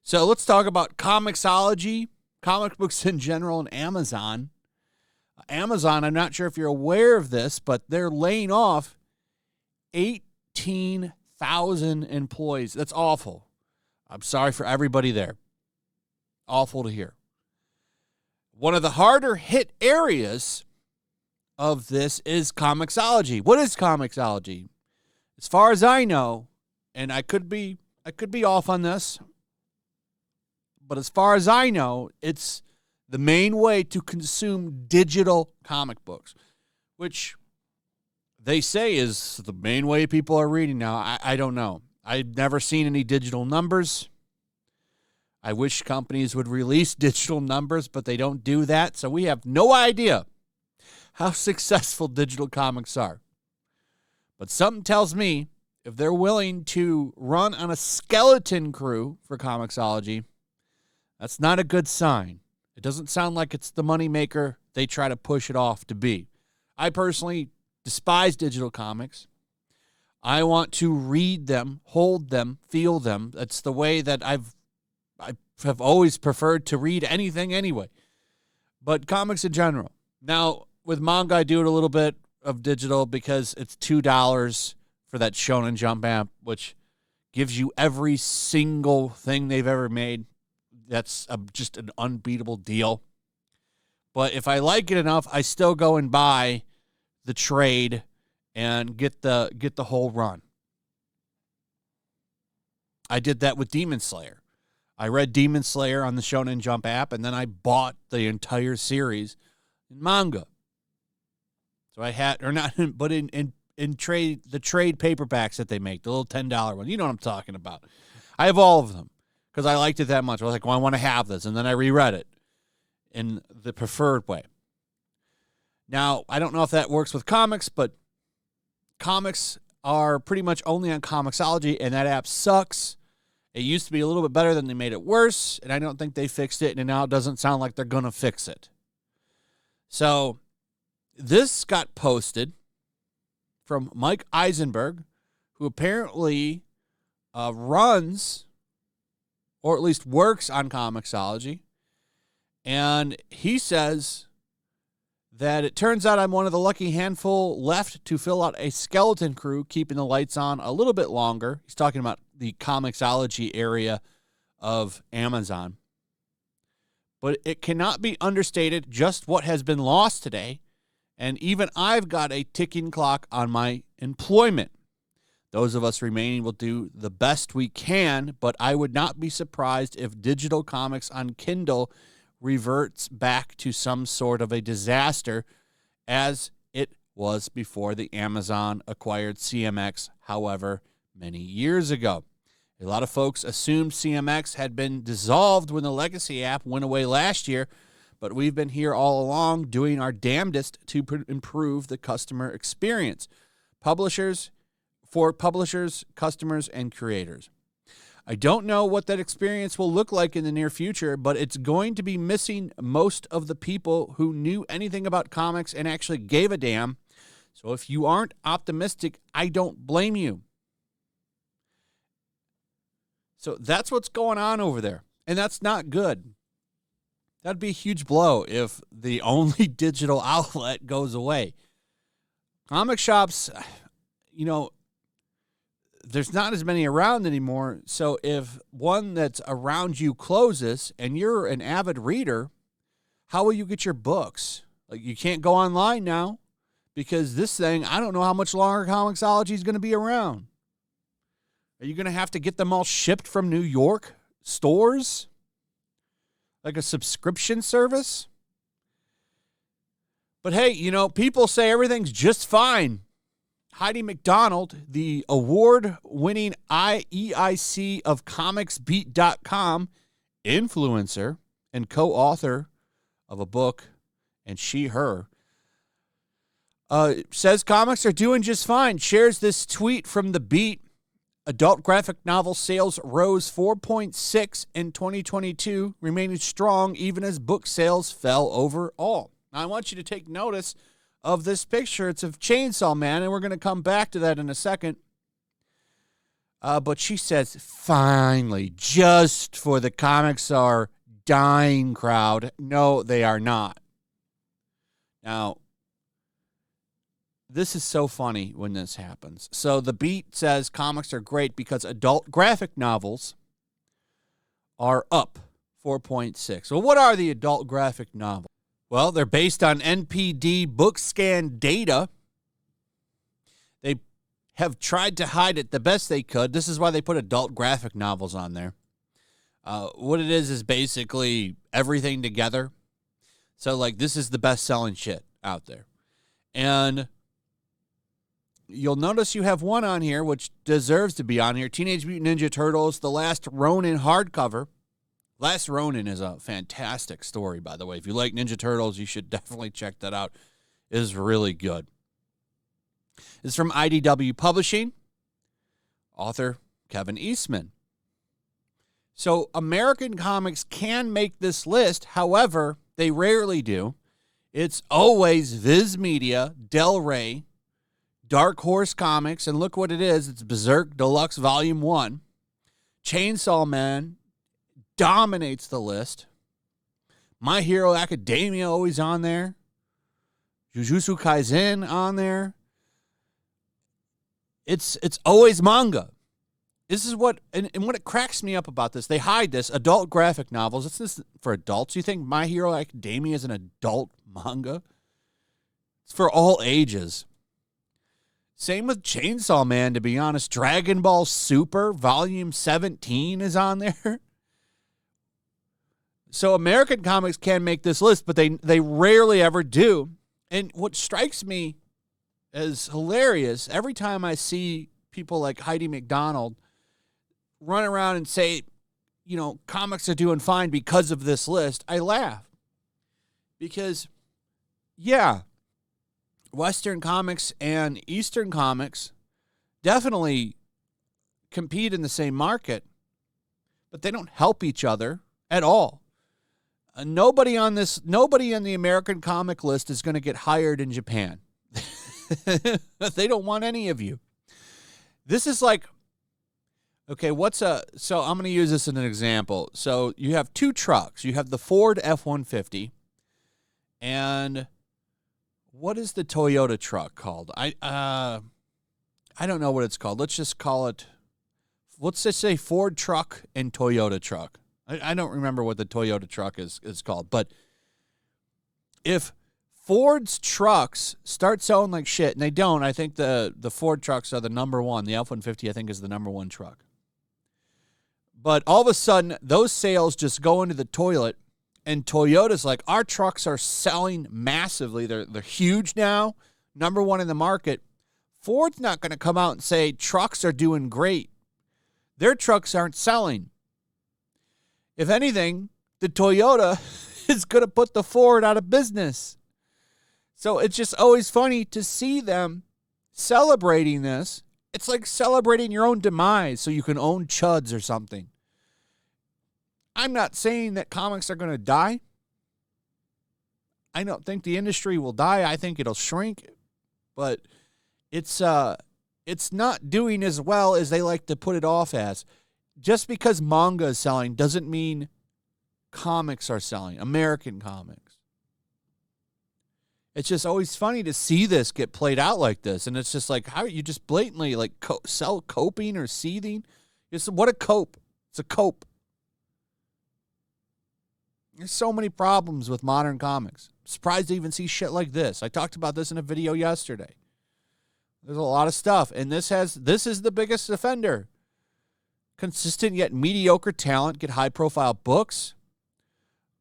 So let's talk about Comixology, comic books in general, and Amazon. Amazon, I'm not sure if you're aware of this, but they're laying off 18,000 employees. That's awful. I'm sorry for everybody there. Awful to hear. One of the harder hit areas of this is Comixology. What is Comixology? As far as I know, and I could be off on this, but as far as I know, it's the main way to consume digital comic books, which they say is the main way people are reading now. I don't know. I've never seen any digital numbers. I wish companies would release digital numbers, but they don't do that, so we have no idea how successful digital comics are. But something tells me if they're willing to run on a skeleton crew for Comixology, that's not a good sign. It doesn't sound like it's the moneymaker they try to push it off to be. I personally despise digital comics. I want to read them, hold them, feel them. That's the way that I have always preferred to read anything anyway. But comics in general. Now, with manga, I do it a little bit of digital because it's $2 for that Shonen Jump app, which gives you every single thing they've ever made. That's just an unbeatable deal. But if I like it enough, I still go and buy the trade and get the whole run. I did that with Demon Slayer. I read Demon Slayer on the Shonen Jump app, and then I bought the entire series in manga. So I had, or not, but in trade, the trade paperbacks that they make, the little $10 ones. You know what I'm talking about. I have all of them because I liked it that much. I was like, well, I want to have this. And then I reread it in the preferred way. Now, I don't know if that works with comics, but comics are pretty much only on Comixology, and that app sucks. It used to be a little bit better, then they made it worse, and I don't think they fixed it, and now it doesn't sound like they're going to fix it. So this got posted from Mike Eisenberg, who apparently runs, or at least works on Comixology, and he says that it turns out I'm one of the lucky handful left to fill out a skeleton crew, keeping the lights on a little bit longer. He's talking about the Comixology area of Amazon. But it cannot be understated just what has been lost today, and even I've got a ticking clock on my employment. Those of us remaining will do the best we can, but I would not be surprised if digital comics on Kindle reverts back to some sort of a disaster as it was before the Amazon acquired CMX, however many years ago. A lot of folks assumed CMX had been dissolved when the Legacy app went away last year, but we've been here all along doing our damnedest to improve the customer experience. For publishers, customers, and creators. I don't know what that experience will look like in the near future, but it's going to be missing most of the people who knew anything about comics and actually gave a damn. So if you aren't optimistic, I don't blame you. So that's what's going on over there, and that's not good. That'd be a huge blow if the only digital outlet goes away. Comic shops, there's not as many around anymore. So if one that's around you closes and you're an avid reader, how will you get your books? Like, you can't go online now because this thing, I don't know how much longer Comixology is going to be around. Are you going to have to get them all shipped from New York stores? Like a subscription service? But hey, people say everything's just fine. Heidi McDonald, the award-winning EIC of ComicsBeat.com, influencer and co-author of a book, and she, her, says comics are doing just fine. Shares this tweet from The Beat. Adult graphic novel sales rose 4.6 in 2022, remaining strong even as book sales fell overall. Now, I want you to take notice of this picture. It's of Chainsaw Man, and we're going to come back to that in a second. But she says, finally, just for the comics are dying crowd. No, they are not. Now, this is so funny when this happens. So the Beat says comics are great because adult graphic novels are up 4.6. Well, what are the adult graphic novels? Well, they're based on NPD book scan data. They have tried to hide it the best they could. This is why they put adult graphic novels on there. What it is basically everything together. So, like, this is the best-selling shit out there. And you'll notice you have one on here which deserves to be on here. Teenage Mutant Ninja Turtles, The Last Ronin hardcover. Last Ronin is a fantastic story, by the way. If you like Ninja Turtles, you should definitely check that out. It is really good. It's from IDW Publishing. Author Kevin Eastman. So American comics can make this list. However, they rarely do. It's always Viz Media, Del Rey, Dark Horse Comics, and look what it is. It's Berserk Deluxe Volume 1. Chainsaw Man dominates the list. My Hero Academia always on there. Jujutsu Kaisen on there. It's always manga. This is what, and what it cracks me up about this, they hide this, adult graphic novels. It's this for adults. You think My Hero Academia is an adult manga? It's for all ages. Same with Chainsaw Man, to be honest. Dragon Ball Super Volume 17 is on there. So American comics can make this list, but they rarely ever do. And what strikes me as hilarious, every time I see people like Heidi McDonald run around and say, you know, comics are doing fine because of this list, I laugh. Because, yeah, Western comics and Eastern comics definitely compete in the same market, but they don't help each other at all. Nobody in the American comic list is going to get hired in Japan. They don't want any of you. This is like, okay, so I'm going to use this as an example. So you have two trucks. You have the Ford F-150, and what is the Toyota truck called? I don't know what it's called. Let's just just say Ford truck and Toyota truck. I don't remember what the Toyota truck is called. But if Ford's trucks start selling like shit, and they don't, I think the Ford trucks are the number one. The F-150, I think, is the number one truck. But all of a sudden, those sales just go into the toilet, and Toyota's like, our trucks are selling massively. They're huge now, number one in the market. Ford's not going to come out and say trucks are doing great. Their trucks aren't selling. If anything, the Toyota is going to put the Ford out of business. So it's just always funny to see them celebrating this. It's like celebrating your own demise so you can own chuds or something. I'm not saying that comics are going to die. I don't think the industry will die. I think it'll shrink. But it's not doing as well as they like to put it off as. Just because manga is selling doesn't mean comics are selling, American comics. It's just always funny to see this get played out like this. And it's just like, how are you just blatantly like sell coping or seething? What a cope. It's a cope. There's so many problems with modern comics. I'm surprised to even see shit like this. I talked about this in a video yesterday. There's a lot of stuff. And this is the biggest offender. Consistent yet mediocre talent get high-profile books.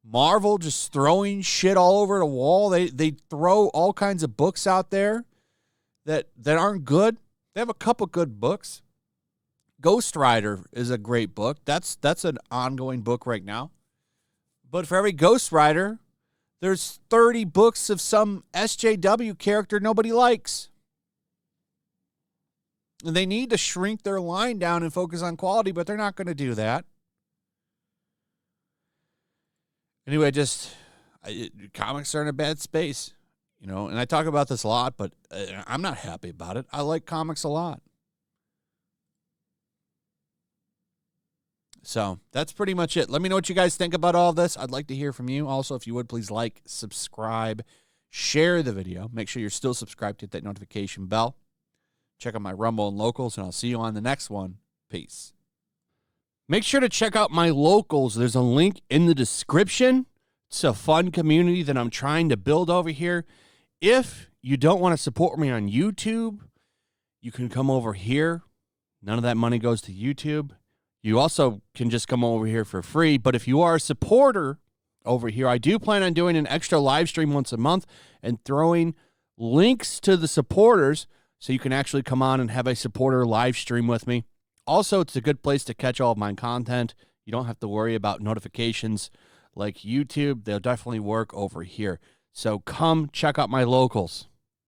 Marvel just throwing shit all over the wall. They throw all kinds of books out there that aren't good. They have a couple good books. Ghost Rider is a great book. That's an ongoing book right now. But for every Ghost Rider, there's 30 books of some SJW character nobody likes. And they need to shrink their line down and focus on quality, but they're not going to do that. Anyway, comics are in a bad space. You know, and I talk about this a lot, but I'm not happy about it. I like comics a lot. So that's pretty much it. Let me know what you guys think about all this. I'd like to hear from you. Also, if you would, please like, subscribe, share the video. Make sure you're still subscribed, hit that notification bell. Check out my Rumble and Locals, and I'll see you on the next one. Peace. Make sure to check out my Locals. There's a link in the description. It's a fun community that I'm trying to build over here. If you don't want to support me on YouTube, you can come over here. None of that money goes to YouTube. You also can just come over here for free. But if you are a supporter over here, I do plan on doing an extra live stream once a month and throwing links to the supporters so you can actually come on and have a supporter live stream with me. Also, it's a good place to catch all of my content. You don't have to worry about notifications like YouTube. They'll definitely work over here. So come check out my Locals.